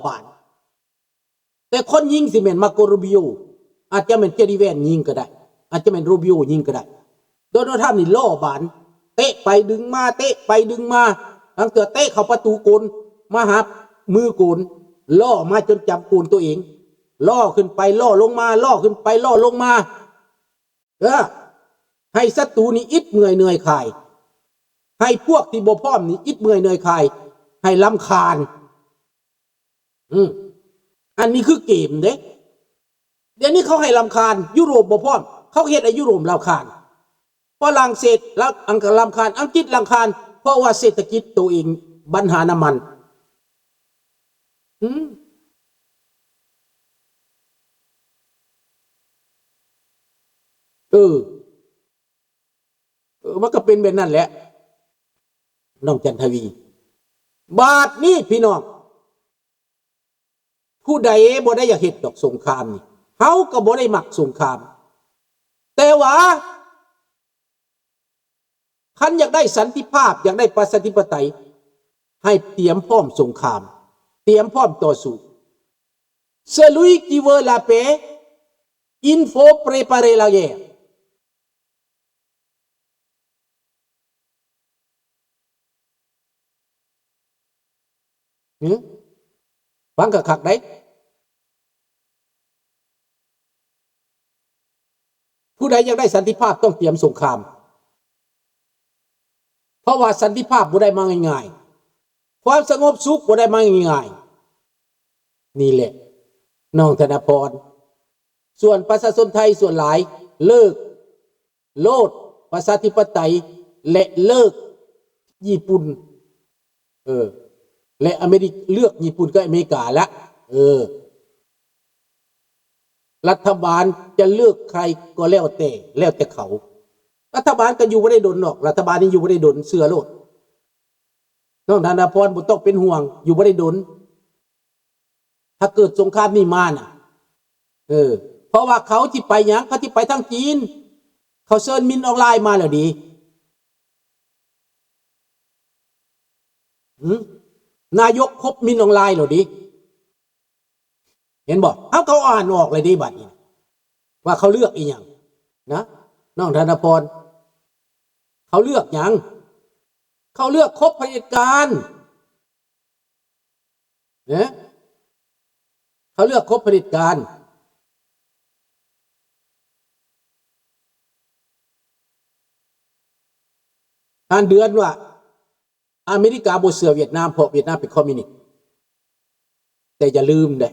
บานแต่คนยิงสิเมนมาโกรูบิโออาจจะเป็นเจดีแวนยิงก็ได้อาจจะเป็นรูบิโอยิงก็ได้โดนัลด์ทรัมป์นี่ล่อบานเตะไปดึงมาเตะไปดึงมาหลังเตือเตะเข้าประตูโกนมาหามือโกนล่อมาจนจับโกนตัวเองล่อขึ้นไปล่อลงมาล่อขึ้นไปล่อลงมาให้ศัตรูนี่อิดเมื่อยเหนื่อยคายให้พวกที่บ่พร้อมนี่อิดเมื่อยเหนื่อยคายให้รำคาญอันนี้คือเกมเด้เดี๋ยวนี้เขาให้รำคาญยุโรปบ่พร้อมเขาเฮ็ดให้ยุโรปรำคาญฝรั่งเศสแล้วอังกฤษรำคาญอังกฤษรำคาญเพราะว่าเศรษฐกิจตัวเองปัญหาน้ำมันมันก็เป็นแบบนั้นแหละน้องจันทวีบาดนี้พี่น้องผู้ใดบ่ได้อยากเฮ็ดดอกสงครามนี่เฮาก็บ่ได้มักสงครามแต่ว่าคันอยากได้สันติภาพอยากได้ประชาธิปไตยให้เตรียมพร้อมสงครามเตรียมพร้อมต่อสู้ Celui qui veut la paix il faut préparer la guerreฟังคักๆได้ผู้ใดอยากได้สันติภาพต้องเตรียมสงครามเพราะว่าสันติภาพบ่ได้มาง่ายๆความสงบสุขบ่ได้มาง่ายๆนี่แหละน้องธนพรส่วนประชาชนไทยส่วนหลายเลิกโลดประชาธิปไตยและเลิกญี่ปุ่นและอเมริกาเลือกญี่ปุ่นกับอเมริกาละรัฐบาลจะเลือกใครก็แล้วแต่เขารัฐบาลก็อยู่ไม่ได้ดนหรอกรัฐบาลนี่อยู่ไม่ได้ดนเสือโลดน้องธนพรบ่ต้องเป็นห่วงอยู่ไม่ได้ดนถ้าเกิดสงครามนี่มาน่ะเพราะว่าเขาที่ไปหยังเขาที่ไปทั้งจีนเขาเชิญมินออนไลน์มาแล้วดีนายกคบมินออนไลน์แล้วดีเห็นบอกเขาอ่านออกเลยดีบัดนี้ว่าเขาเลือกอีหยังนะน้องธนพรเขาเลือกหยังเขาเลือกคบเผด็จการเนี่ยเขาเลือกคบเผด็จการการเดือนว่าอเมริกาบ่เสือเวียดนามเพราะเวียดนามเป็นคอมมิวนิสต์แต่อย่าลืมเด้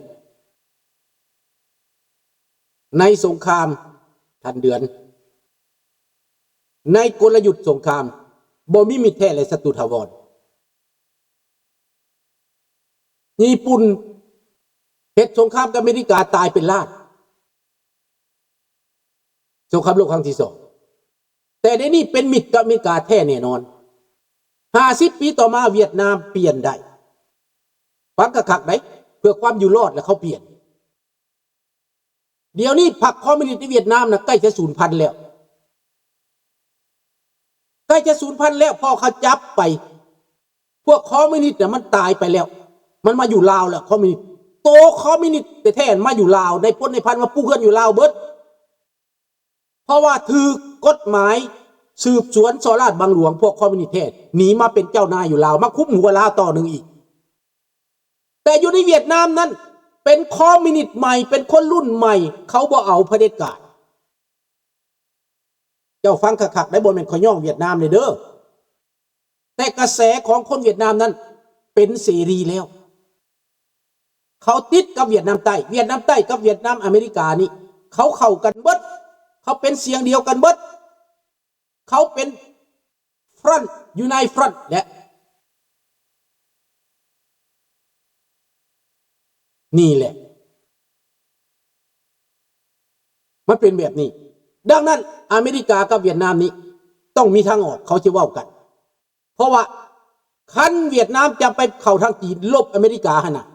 ในสงครามทันเดือนในกลยุทธ์สงครามบ่มีมิตรแท้และศัตรูถาวรญี่ปุ่นเฮ็ดสงครามกับอเมริกาตายเป็นล้านสงครามโลกครั้งที่2แต่ในนี้เป็นมิตรกับอเมริกาแท้แน่นอน50 ปีต่อมาเวียดนามเปลี่ยนได้ฟังคักๆได้เพื่อความอยู่รอดแล้วเขาเปลี่ยนเดี๋ยวนี้พรรคคอมมิวนิสต์ในเวียดนามนะใกล้จะสูญพันธุ์แล้วใกล้จะสูญพันธุ์แล้วพอเขาจับไปพวกคอมมิวนิสต์เนี่ยมันตายไปแล้วมันมาอยู่ลาวแล้วคอมมิวนิสต์โตคอมมิวนิสต์แต่แท้มาอยู่ลาวในพ้นในพันมาปูเกินอยู่ลาวเบิดเพราะว่าถือกฎหมายสืบสวนสอราชบางหลวงพวกคอมมิวนิสต์แท้หนีมาเป็นเจ้านายอยู่ลาวมาคุมหัวลาวต่อหนึ่งอีกแต่อยู่ในเวียดนามนั้นเป็นคอมมิวนิสต์ใหม่เป็นคนรุ่นใหม่เขาบ่เอาเผด็จการเจ้าฟังคักๆได้บ่แม่นขอย่องเวียดนามเลยเด้อแต่กระแสของคนเวียดนามนั้นเป็นเสรีแล้วเขาติดกับเวียดนามใต้กับเวียดนามอเมริกานี่เขาเข้ากันเบิดเขาเป็นเสียงเดียวกันเบิดเขาเป็นฟรอนต์ยูไนต์ฟรอนต์และนี่แหละมันเป็นแบบนี้ดังนั้นอเมริกากับเวียดนามนี้ต้องมีทางออกเขาจะว่ากันเพราะว่าคันเวียดนามจะไปเข้าทางจีนลบอเมริกาหั่นน่ะ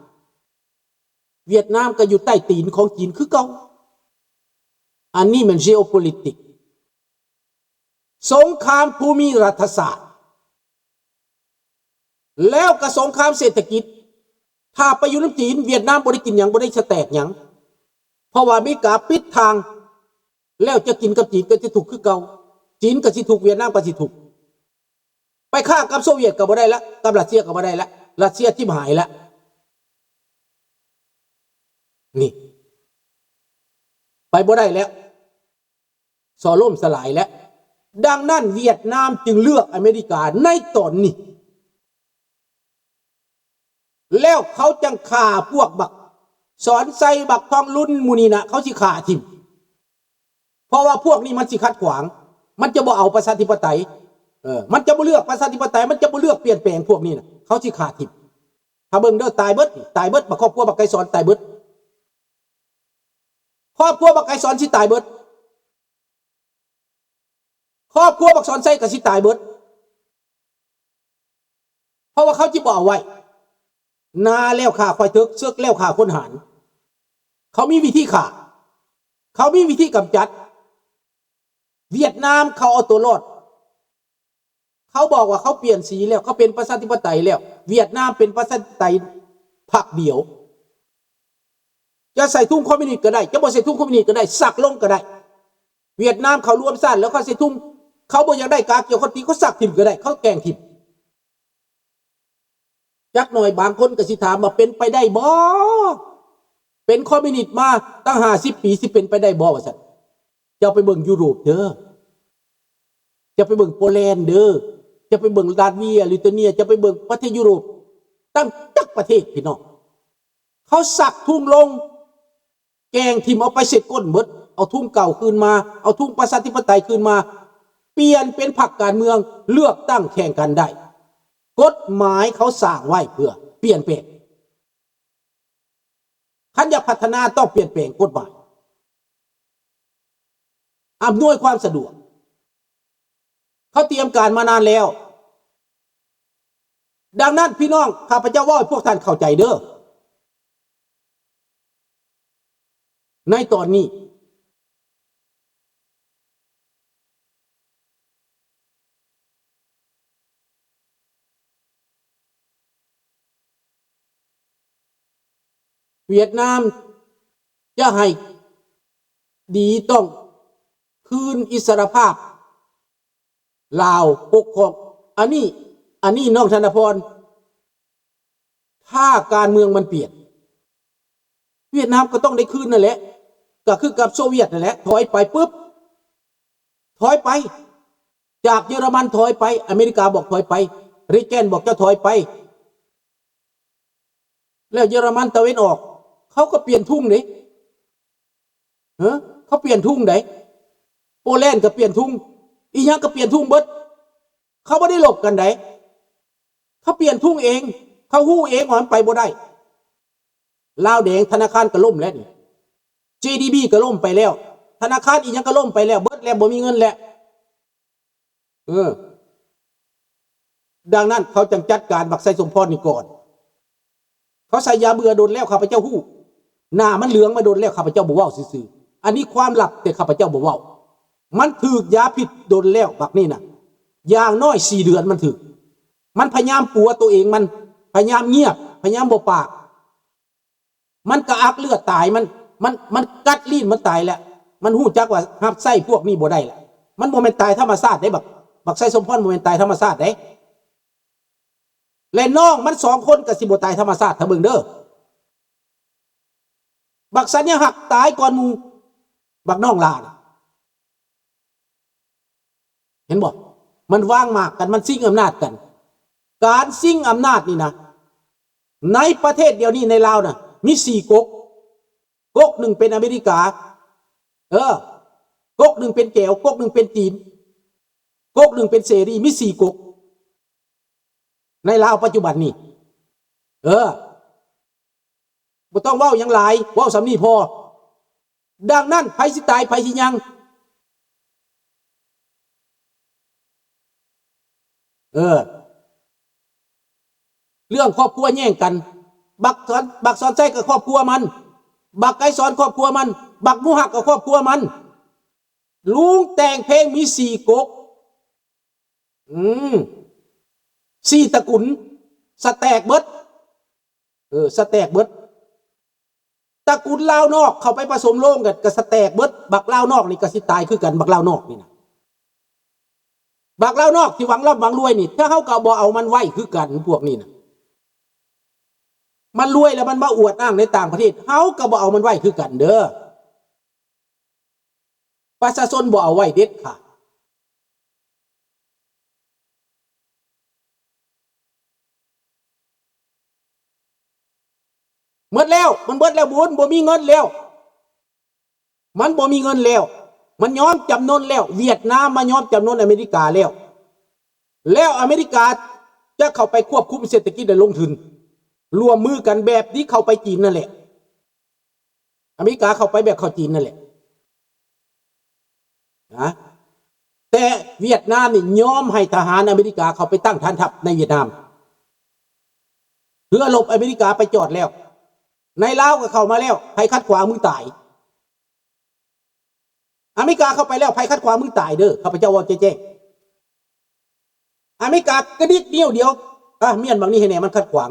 เวียดนามก็อยู่ใต้ตีนของจีนคือเก่าอันนี้มัน geopolitics สงครามภูมิรัฐศาสตร์แล้วก็สงครามเศรษฐกิจ ถ้าไปอยู่น้ำจีนเวียดนามบ่ได้กินหยังบ่ได้สแตกหยังเพราะว่าอเมริกาปิดทางแล้วจะกินกับจีนก็จะถูกคือเก่าจีนก็สิถูกเวียดนามก็สิถูกไปฆ่ากับโซเวียตก็บ่ได้ละกับรัสเซียก็บ่ได้ละรัสเซียทิ่มหายละนี่ไปบ่ได้แล้วสอล่มสลายแล้วดังนั้นเวียดนามจึงเลือกอเมริกาในตอนนี้แล้วเขาจังฆ่าพวกบักสอนไซบักทองรุ่นมูนีนะเขาสิฆ่าทิมเพราะว่าพวกนี้มันสิขัดขวางมันจะบ่เอาประชาธิปไตยมันจะบ่เลือกประชาธิปไตยมันจะบ่เลือกเปลี่ยนแปลงพวกนี้นะเขาสิฆ่าทิมถ้าเบิ่งเด้อตายเบิดบักครอบครัวบักไก่สอนตายเบิดครอบครัวบักไก่สอนสิตายเบิดครอบครัวบักสอนไซก็สิตายเบิดเพราะว่าเขาจิบ่เอาไว้นาแล้วฆ่าควายตึกเสือกแล้วฆ่าคนหารเขามีวิธีฆ่าเขามีวิธีกำจัดเวียดนามเขาเอาตัวรอดเขาบอกว่าเขาเปลี่ยนสีแล้วเขาเป็นประชาธิปไตยแล้วเวียดนามเป็นประชาธิปไตยพรรคเดียวจะใส่ทุ่งคอมมิวนิสต์ก็ได้จะบ่ใส่ทุ่งคอมมิวนิสต์ก็ได้สักลงก็ได้เวียดนามเขารวมสั้นแล้วเขาใส่ทุ่งเขาบ่อยากได้กาเกี่ยวเขาตีเขาสักทิ่มก็ได้เขาแกงทิ่มจักหน่อยบางคนก็สิถามว่าเป็นไปได้บ่เป็นคอมมิวนิสต์มาตั้ง50 ปีสิเป็นไปได้บ่ว่าซั่นจะไปเบิ่งยุโรปเด้อจะไปเบิ่งโปแลนด์เด้อจะไปเบิ่งลาตเวียลิทัวเนียจะไปเบิ่งประเทศยุโรปตั้งจักประเทศพี่น้องเขาสักทุ่งลงแกงทิ่มเอาไปเสร็จก้นหมดเอาทุ่งเก่าคืนมาเอาทุ่งประชาธิปไตยคืนมาเปลี่ยนเป็นพรรคการเมืองเลือกตั้งแข่งกันได้กฎหมายเขาสร้างไว้เพื่อเปลี่ยนแปลงคันอยากพัฒนาต้องเปลี่ยนแปลงกฎหมายอำนวยความสะดวกเขาเตรียมการมานานแล้วดังนั้นพี่น้องข้าพเจ้าว่าพวกท่านเข้าใจเด้อในตอนนี้เวียดนามจะให้ดีต้องคืนอิสรภาพลาวปกครองอันนี้น้องธนพรถ้าการเมืองมันเปลี่ยนเวียดนามก็ต้องได้คืนนั่นแหละก็คือกับโซเวียตนั่นแหละถอยไปปุ๊บถอยไปจากเยอรมันถอยไปอเมริกาบอกถอยไปริเกนบอกจะถอยไปแล้วเยอรมันตะเวนออกเขาก็เปลี่ยนทุ่งนี่เขาเปลี่ยนทุ่งไหนโปแลนด์ก็เปลี่ยนทุ่งอีหยังก็เปลี่ยนทุ่งเบิดเขาไม่ได้หลบกันไหนเขาเปลี่ยนทุ่งเองเขาหู้เองว่ามันไปบ่ได้ลาวแดงธนาคารก็ล่มแล้วนี่ JDB ก็ล่มไปแล้วธนาคารอีหยังก็ล่มไปแล้วเบิดแล้วบ่มีเงินแล้วดังนั้นเขาจังจัดการบักไซสมพรนี่ก่อนเขาใส่ยาเบื่อโดนแล้วข้าพเจ้าหู้หน้ามันเหลืองมาโดนแล้วข้าพเจ้าบ่เว้าซื่อๆอันนี้ความลับแต่ข้าพเจ้าบ่เว้ามันถูกยาพิษโดนแล้วบักนี่น่ะอย่างน้อย4 เดือนมันถูกมันพยายามปัวตัวเองมันพยายามเงียบพยายามบ่ปากมันกระอักเลือดตายมันกัดลิ้นมันตายแล้วมันหู้จักว่าหับไส้พวกนี้บ่ได้ละมันบ่แม่นตายธรรมชาติได้บักไส้สมพรบ่แม่นตายธรรมชาติได้และน้องมัน2 คนก็สิบ่ตายธรรมชาติถ้าเบิ่งเด้อบักสัญญาหักตายก่อนหมู่บักน้องลาเห็นบ่มันว่างมากกันมันซิ่งอำนาจกันการซิ่งอำนาจนี่นะในประเทศเดียวนี้ในลาวน่ะมี4 ก๊กหนึ่งเป็นอเมริกาก๊กหนึ่งเป็นแก้วก๊กหนึ่งเป็นจีนก๊กหนึ่งเป็นเสรีมี4 ก๊กในลาวปัจจุบันนี้บ่ต้องเว้าหยังหลายเว้าสำนี้พอดังนั้นไผสิตายไผสิยังเรื่องครอบครัวแย่งกันบักสอนใจกับครอบครัวมันบักไก่สอนครอบครัวมันบักมูฮักกับครอบครัวมันลุงแต่งเพลงมี4 ก๊ก4 ตระกูลสแตกเบิด สแตกเบิดตระกูลลาวนอกเข้าไปผสมโรงกันก็สแตกเบิดบักลาวนอกนี่ก็สิตายคือกันบักลาวนอกนี่นะบักลาวนอกที่หวังร่ำหวังรวยนี่ถ้าเฮาก็บ่เอามันไว้คือกันพวกนี้นะมันรวยแล้วมันมาอวดอ้างในต่างประเทศเฮาก็บ่เอามันไว้คือกันเด้อประชาชนบ่เอาไว้เด็ดขาดหมดแล้วมันเบิดแล้วบุญบ่มีเงินแล้วมันบ่มีเงินแล้วมันยอมจำนนแล้วเวียดนามมายอมจำนนอเมริกาแล้วอเมริกาจะเข้าไปควบคุมเศรษฐกิจและลงทุนรวมมือกันแบบที่เข้าไปจีนนั่นแหละอเมริกาเข้าไปแบบเข้าจีนนั่นแหละนะแต่เวียดนามนี่ยอมให้ทหารอเมริกาเข้าไปตั้งฐานทัพในเวียดนามเพื่อหลบอเมริกาไปจอดแล้วในลาวก็เข้ามาแล้วใครคัดขวางมึงตายอเมริกาเข้าไปแล้วใครคัดขวางมึงตายเด้อข้าพเจ้าว่าแจ้งอเมริกากระดิกเดียวเมียนบางนี่ให้แน่มันคัดขวาง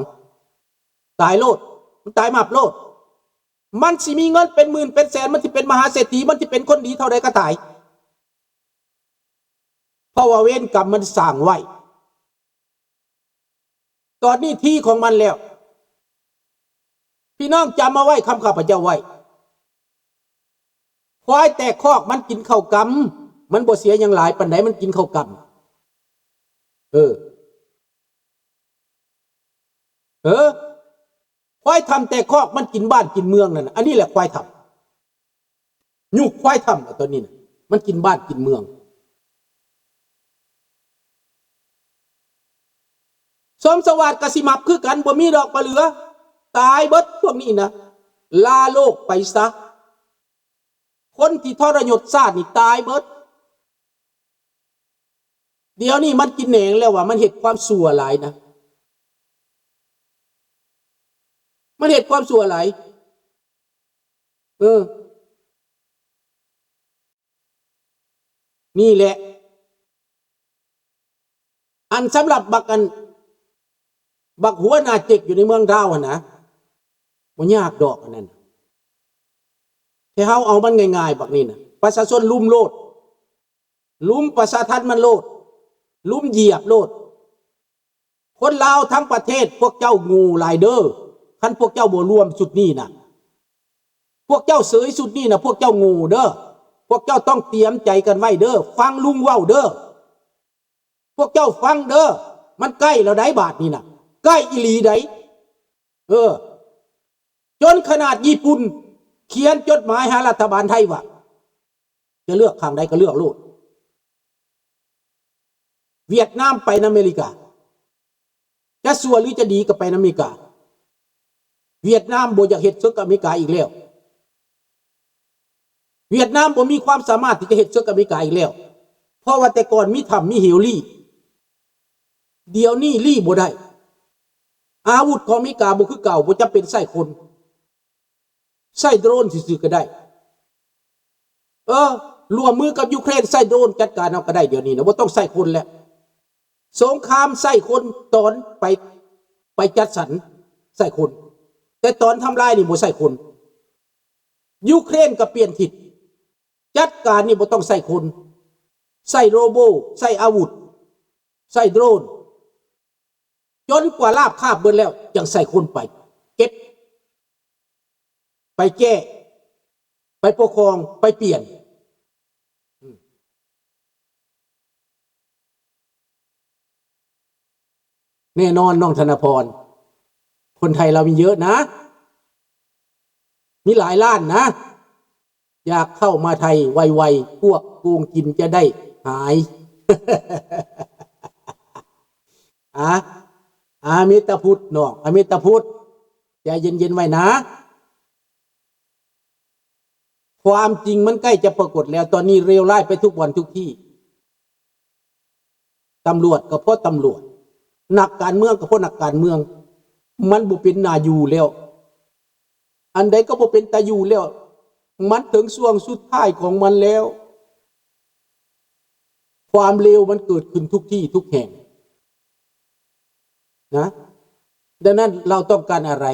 ตายโลดมันตายมาบโลดมันสิมีเงินเป็นหมื่นเป็นแสนมันสิเป็นมหาเศรษฐีมันสิเป็นคนดีเท่าใดก็ตายเพราะว่าเวรกรรมมันสร้างไว้ตอนนี้ที่ของมันแล้วพี่น้องจำมาไว้คำข้าพเจ้าไว้ควายแตกคอกมันกินข้าวกำมันบ่เสียอย่างหลายปานใดมันกินข้าวกำควายทำแต่คอกมันกินบ้านกินเมืองนั่นอันนี้แหละควายทำยุคควายทำตัวนี้นะมันกินบ้านกินเมืองสมสวัสดิ์กสิมับคือกันบ่มีดอกปลาเหลือตายเบิดพวกนี้นะลาโลกไปซะคนที่ทรยศชาตินี่ตายเบิดเดี๋ยวนี้มันกินแหนงแล้วว่ามันเห็นความชั่วหลายนะมันเห็นความชั่วหลายนี่แหละอันสำหรับบักหัวหน้าเจ็กอยู่ในเมืองดาวนะมันยากดอกอันนั้นแต่เฮาเอามันง่ายๆบักนี่นะประชาชนลุ่มโลดลุ่มประชาทันมันโลดลุ่มเหยียบโลดคนลาวทั้งประเทศพวกเจ้างูหลายเด้อคันพวกเจ้าบ่รวมสุดนี่นะพวกเจ้าเสยสุดนี่นะพวกเจ้างูเด้อพวกเจ้าต้องเตรียมใจกันไว้เด้อฟังลุงเว้าเด้อพวกเจ้าฟังเด้อมันใกล้แล้วได้บาทนี่นะใกล้อีหลีได้จนขนาดญี่ปุ่นเขียนจดหมายหารัฐบาลไทยว่าจะเลือกข้างใดก็เลือกโลดเวียดนามไปอเมริกาจะสัวหรือจะดีก็ไปอเมริกาเวียดนามบ่อยากเฮ็ดศึกกับอเมริกาอีกแล้วเวียดนามบ่มีความสามารถที่จะเฮ็ดศึกกับอเมริกาอีกแล้วเพราะว่าแต่ก่อนมีถ้ำมีเหวลี่เดี๋ยวนี้ลี่บ่ได้อาวุธของอเมริกาบ่คือเก่าบ่จำเป็นใส่คนใส่โดรนซื่อๆก็ได้รวมมือกับยูเครนใส่โดรนจัดการเอาก็ได้เดี๋ยวนี้นะบ่ต้องใส่คนแล้วสงครามใส่คนตอนไปจัดสรรใส่คนแต่ตอนทำลายนี่บ่ใส่คนยูเครนก็เปลี่ยนทิศจัดการนี่บ่ต้องใส่คนใส่โรโบใส่อาวุธใส่โดรนจนกว่าลาบคาบเบิดแล้วยังใส่คนไปเก็บไปแก้ไปปกครองไปเปลี่ยนแน่นอนน้องธนพรคนไทยเรามีเยอะนะมีหลายล้านนะอยากเข้ามาไทยไวๆพวกโกงกินจะได้หาย อามิตรพุทธน้องอามิตรพุทธใจเย็นๆไว้นะความจริงมันใกล้จะปรากฏแล้วตอนนี้เร็วไล่ไปทุกวันทุกที่ตำรวจก็เพราะตำรวจนักการเมืองก็เพราะนักการเมืองมันบ่เป็นนาอยู่แล้วอันใดก็บ่เป็นตาอยู่แล้วมันถึงช่วงสุดท้ายของมันแล้วความเลวมันเกิดขึ้นทุกที่ทุกแห่งนะ ดังนั้นเราต้องการอะไร